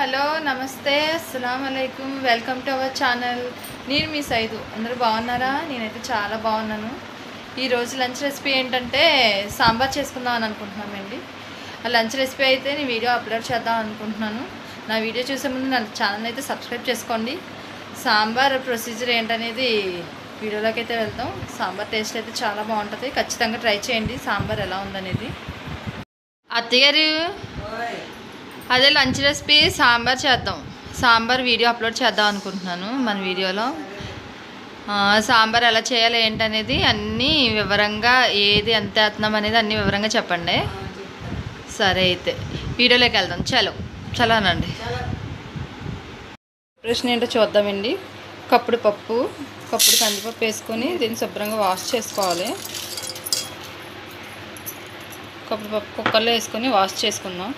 Hello నమస్తే అస్సలాము అలైకుం welcome to our channel. నేను మీ సైదు. అందరూ బాగున్నారా? నేనైతే చాలా బాగున్నాను. ఈరోజు లంచ్ రెసిపీ ఏంటంటే సాంబార్ చేసుకుందాం అని అనుకుంటున్నామండి. ఆ లంచ్ రెసిపీ అయితే నేను వీడియో అప్లోడ్ చేద్దాం అనుకుంటున్నాను. నా వీడియో చూసే ముందు నా ఛానల్ అయితే సబ్స్క్రైబ్ చేసుకోండి. సాంబార్ ప్రొసీజర్ ఏంటనేది వీడియోలోకి అయితే వెళ్తాం. సాంబార్ టేస్ట్ అయితే చాలా బాగుంటుంది, ఖచ్చితంగా ట్రై చేయండి సాంబార్ ఎలా ఉందనేది. అత్తగారు అదే లంచ్ రెసిపీ సాంబార్ చేద్దాం, సాంబార్ వీడియో అప్లోడ్ చేద్దాం అనుకుంటున్నాను. మన వీడియోలో సాంబార్ ఎలా చేయాలి ఏంటనేది అన్నీ వివరంగా, ఏది ఎంత వేస్తున్నాం అనేది అన్నీ వివరంగా చెప్పండి. సరే అయితే వీడియోలోకి వెళ్దాం. చలోనండి. ప్రశ్న ఏంటో చూద్దామండి. కప్పుడు కందిపప్పు వేసుకొని దీన్ని శుభ్రంగా వాష్ చేసుకోవాలి. కప్పుడు పప్పు కుక్కర్లో వేసుకొని వాష్ చేసుకుందాం.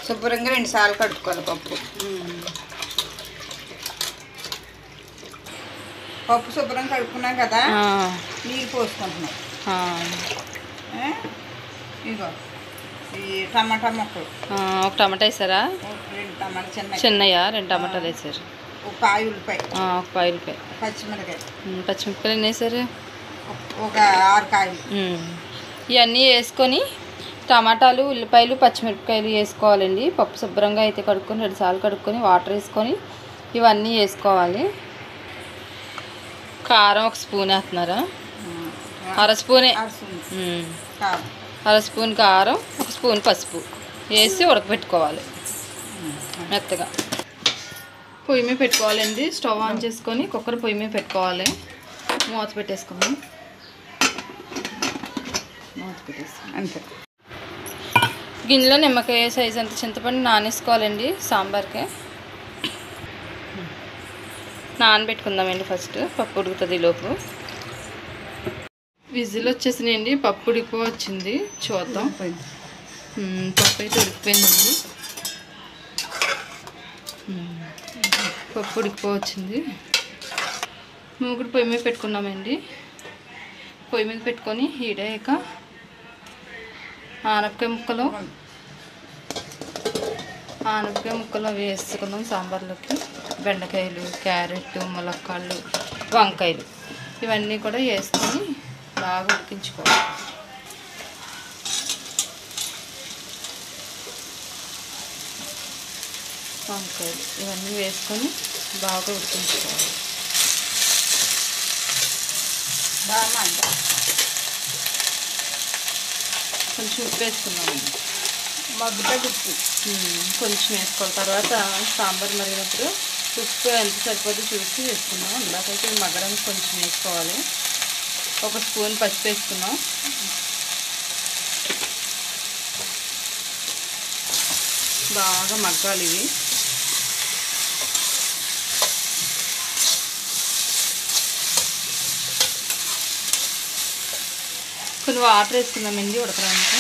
శుభ్రంగా 2 సార్లు కడుక్కోవాలి. పప్పు శుభ్రంగా కడుక్కున్నాం కదా, నీళ్ళు పోసుకుంటున్నాం. ఇగో ఈ టమాటా ముక్కలు, ఒక టమాటా వేసారా? 2 టమాటా చిన్నయ్యా 2 టమాటాలు వేసారు. ఒక పాయ ఉల్లిపాయ, పచ్చిమిరపకాయలు ఎన్ని వేసారు? ఒక 6 కాయలు. ఇవన్నీ వేసుకొని టమాటాలు, ఉల్లిపాయలు, పచ్చిమిరపకాయలు వేసుకోవాలండి. పప్పు శుభ్రంగా అయితే కడుక్కొని 2 సార్లు కడుక్కొని వాటర్ వేసుకొని ఇవన్నీ వేసుకోవాలి. కారం 1 స్పూన్ వేస్తున్నారా? అర స్పూనే. అర స్పూన్ కారం, 1 స్పూన్ పసుపు వేసి ఉడకబెట్టుకోవాలి మెత్తగా. పొయ్యి మీద పెట్టుకోవాలండి. స్టవ్ ఆన్ చేసుకొని కుక్కర్ పొయ్యి మీద పెట్టుకోవాలి. మూత పెట్టేసుకుందాం. అంతే. గిన్నెలో నిమ్మకాయ సైజ్ అంత చింతపండు నానేసుకోవాలండి. సాంబార్కి నానబెట్టుకుందామండి. ఫస్ట్ పప్పు ఉడుకుతుంది లోపు. విజిల్ వచ్చేసినాయండి. పప్పు ఉడికిపోవచ్చింది, చూద్దాం. పప్పు అయితే ఉడికిపోయిందండి. పప్పు ఉడికిపోవచ్చింది. మూగుడు పొయ్యి మీద పెట్టుకున్నామండి. పొయ్యి మీద పెట్టుకొని హీడయ్యాక ఆనపకాయ ముక్కలు వేసుకుందాం సాంబార్లోకి. బెండకాయలు, క్యారెట్, ములక్కాళ్ళు, వంకాయలు ఇవన్నీ కూడా వేసుకొని బాగా ఉడికించుకోవాలి. వంకాయలు ఇవన్నీ వేసుకొని బాగా ఉడికించుకోవాలి. కొంచెం ఉప్పు వేసుకున్నామండి. మగ్గుతో ఉప్పు కొంచెం వేసుకోవాలి. తర్వాత సాంబార్ మరిగినప్పుడు ఉప్పు ఎంత సరిపోతే చూసి వేసుకున్నాం. ఇందాకైతే మగ్గడానికి కొంచెం వేసుకోవాలి. 1 స్పూన్ పసుపు వేసుకున్నాం. బాగా మగ్గాలి ఇవి. కొన్ని వాటర్ వేసుకుందామండి ఉడకడానికి.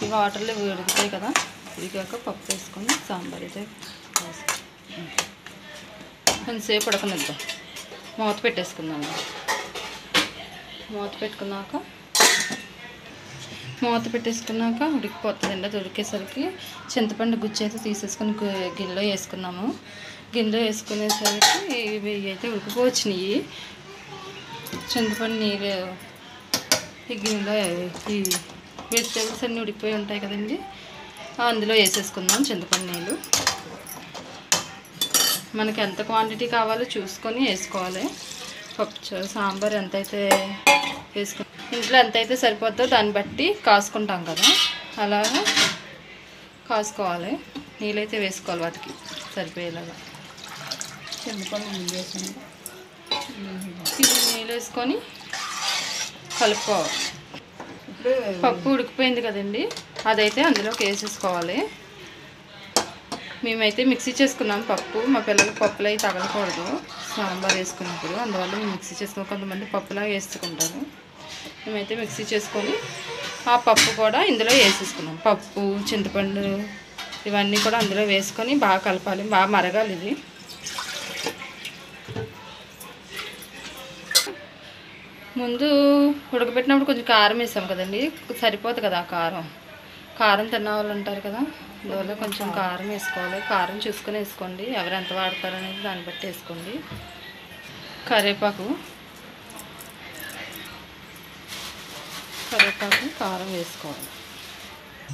ఈ వాటర్లో ఉడుకుతాయి కదా, ఉడికాక పప్పు వేసుకొని సాంబార్ అయితే కొంచెంసేపు ఉడకనిద్దాం. మూత పెట్టేసుకుందాం. మూత పెట్టేసుకున్నాక ఉడికిపోతుందండి. అది ఉడికేసరికి చింతపండు గుజ్జు అయితే తీసేసుకొని గిన్నెలో వేసుకున్నాము. గిన్నెలో వేసుకునేసరికి ఇవి అయితే ఉడికిపోవచ్చినాయి. చింతపండు నీళ్ళు ఈ గిన్నెలో ఈ వెజిటేబుల్స్ అన్నీ ఉడికిపోయి ఉంటాయి కదండి, అందులో వేసేసుకుందాం చింతపండు నీళ్ళు. మనకి ఎంత క్వాంటిటీ కావాలో చూసుకొని వేసుకోవాలి. పప్పు సాంబార్ ఎంతైతే ఇంట్లో ఎంతైతే సరిపోద్దో దాన్ని బట్టి కాసుకుంటాం కదా, అలాగా కాసుకోవాలి. నీళ్ళైతే వేసుకోవాలి వాటికి సరిపోయేలాగా. చింతపండు నీళ్ళు వేసుకుని నీళ్ళు వేసుకొని కలుపుకోవాలి. పప్పు ఉడికిపోయింది కదండి, అదైతే అందులోకి వేసేసుకోవాలి. మేమైతే మిక్సీ చేసుకున్నాం పప్పు. మా పిల్లలకు పప్పులు అవి తగలకూడదు సాంబార్ వేసుకున్నప్పుడు, అందువల్ల మేము మిక్సీ చేసుకున్నాం. కొంతమంది పప్పులా వేసుకుంటారు. మేమైతే మిక్సీ చేసుకొని ఆ పప్పు కూడా ఇందులో వేసేసుకున్నాం. పప్పు, చింతపండు ఇవన్నీ కూడా అందులో వేసుకొని బాగా కలపాలి. బాగా మరగాలి ఇది. ముందు ఉడకబెట్టినప్పుడు కొంచెం కారం వేసాం కదండి, సరిపోతుంది కదా కారం. కారం తిన్న వాళ్ళు ఉంటారు కదా, అందువల్ల కొంచెం కారం వేసుకోవాలి. కారం చూసుకొని వేసుకోండి, ఎవరు ఎంత వాడతారనేది దాన్ని బట్టి వేసుకోండి. కరివేపాకు కారం వేసుకోవాలి.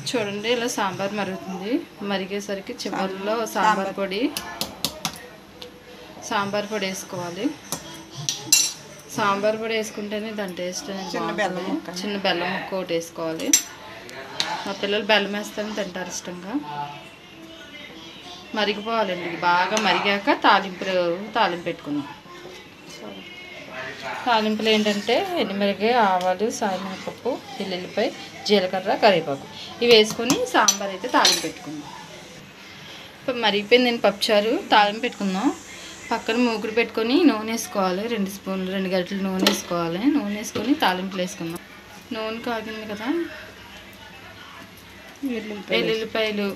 చూడండి ఇలా సాంబార్ మరుగుతుంది. మరిగేసరికి చివరిలో సాంబార్ పొడి వేసుకోవాలి. సాంబార్ పొడి వేసుకుంటేనే దాని టేస్ట్ అనేది చిన్న బెల్లం ముక్క ఒకటి వేసుకోవాలి. మా పిల్లలు బెల్లం వేస్తేనే తింటారు ఇష్టంగా. మరిగిపోవాలండి, బాగా మరిగాక తాలింపు పెట్టుకుందాం. తాలింపులు ఏంటంటే ఎండుమిరపకాయ, ఆవాలు, సాయమినపప్పు, వెల్లుల్లిపాయ, జీలకర్ర, కరివేపాకు ఇవి వేసుకొని సాంబార్ అయితే తాలింపు పెట్టుకుందాం. ఇప్పుడు మరిగిపోయింది. నేను పప్పుచారు తాలింపు పెట్టుకుందాం. పక్కన మూకుడు పెట్టుకొని నూనె వేసుకోవాలి. 2 స్పూన్లు 2 గంటలు నూనె వేసుకోవాలి. నూనె వేసుకొని తాలింపులు వేసుకుందాం. నూనె కాగింది కదా, వెల్లుల్లిపాయలు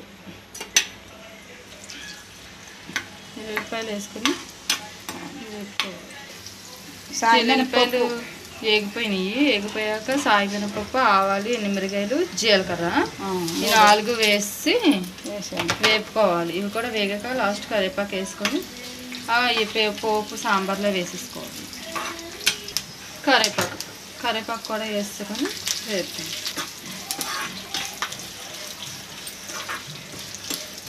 వేసుకొని ఎల్లుల్లిపాయలు ఎగిపోయాక సాయమినపప్పు, ఆవాలు, ఎండుమిరకాయలు, జీలకర్ర ఈ 4 వేసి వేపుకోవాలి. ఇవి కూడా వేగాక లాస్ట్ కరివేపాకు వేసుకొని పోపు సాంబార్లో వేసేసుకోవాలి. కరివేపాకు కూడా వేసుకొని వేపుకోండి.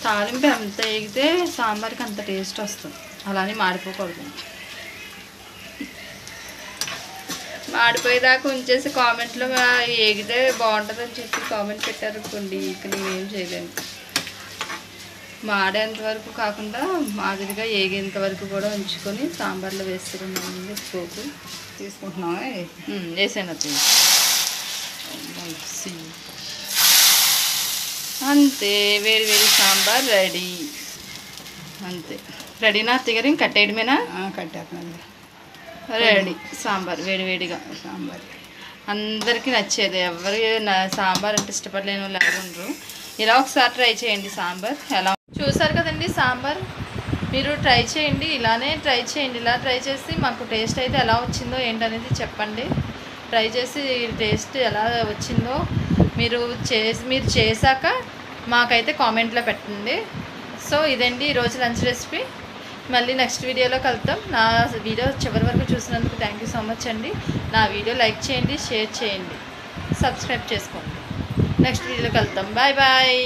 తాలింపు ఎంత వేగితే సాంబార్కి అంత టేస్ట్ వస్తుంది, అలానే మాడిపోకూడదు. మాడిపోయేదాకా ఉంచేసి కామెంట్లో ఏగితే బాగుంటుందని చెప్పి కామెంట్ పెట్టారు అనుకోండి, ఇక నేనేం చేయలేను. మాడేంత వరకు కాకుండా మాదిరిగా ఏగేంత వరకు కూడా ఉంచుకొని సాంబార్లో వేసుకున్నామండి. పోపు తీసుకుంటున్నాం. వేసాను అంతే, వేడి సాంబార్ రెడీ. అంతే, రెడీనా అత్తగారు? ఇంక కట్టేయడమేనా? కట్టేస్తున్నాను. రెడీ సాంబార్ వేడిగా. సాంబార్ అందరికీ నచ్చేది, ఎవరు సాంబార్ అంటే ఇష్టపడలేని వాళ్ళు ఎవరు ఉండరు. ఇలా ఒకసారి ట్రై చేయండి సాంబార్. ఎలా చూసారు కదండి సాంబార్, మీరు ట్రై చేయండి, ఇలానే ట్రై చేయండి. ఇలా ట్రై చేసి మాకు టేస్ట్ అయితే ఎలా వచ్చిందో ఏంటనేది చెప్పండి. ట్రై చేసి టేస్ట్ ఎలా వచ్చిందో మీరు చేశాక మాకైతే కామెంట్లో పెట్టండి. సో ఇదండి ఈరోజు లంచ్ రెసిపీ. మళ్ళీ నెక్స్ట్ వీడియోలో కలుద్దాం. నా వీడియో చివరి వరకు చూసినందుకు థ్యాంక్ యూ సో మచ్ అండి. నా వీడియో లైక్ చేయండి, షేర్ చేయండి, సబ్స్క్రైబ్ చేసుకోండి. నెక్స్ట్ వీడియోలో కలుద్దాం. Bye bye.